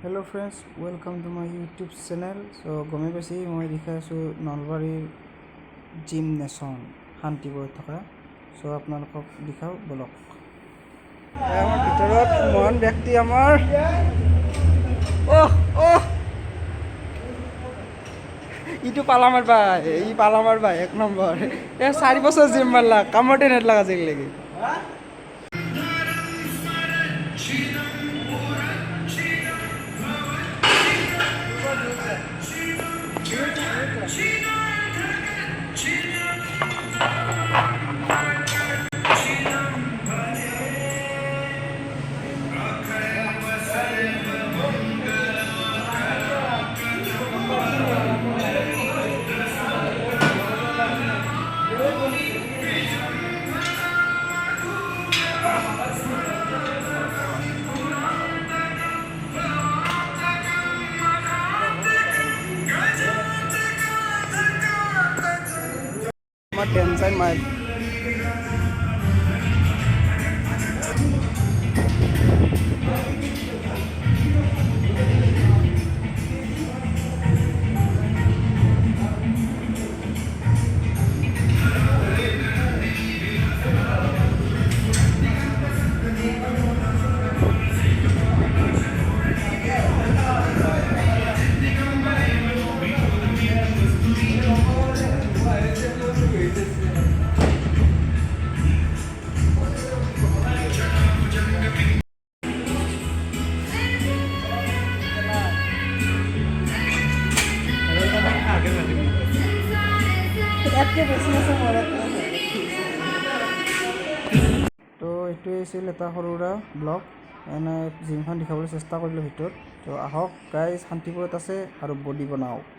Hello friends, welcome to my YouTube channel. So গমে পাইছি মই দেখাই আছোঁ নলবাৰীৰ জিম নেশ্যন শান্তিপুৰত থকা। চ' আপোনালোকক দেখাওঁ বলক। আমাৰ ভিতৰত মহান ব্যক্তি আমাৰ ইটো পালা মাৰবা এক নম্বৰ 4 বছৰ জিম মাৰলা কামতে নেটলাক আজিলৈকে। আমার টেনশন মাই তো এইটোৱে আছিল এটা সৰু সুৰা ব্লগ এনে জিমখন দেখাবলৈ চেষ্টা কৰিলোঁ ভিতৰত। তো আহক গাইজ, শান্তিপুৰত আছে আৰু বডি বনাওক।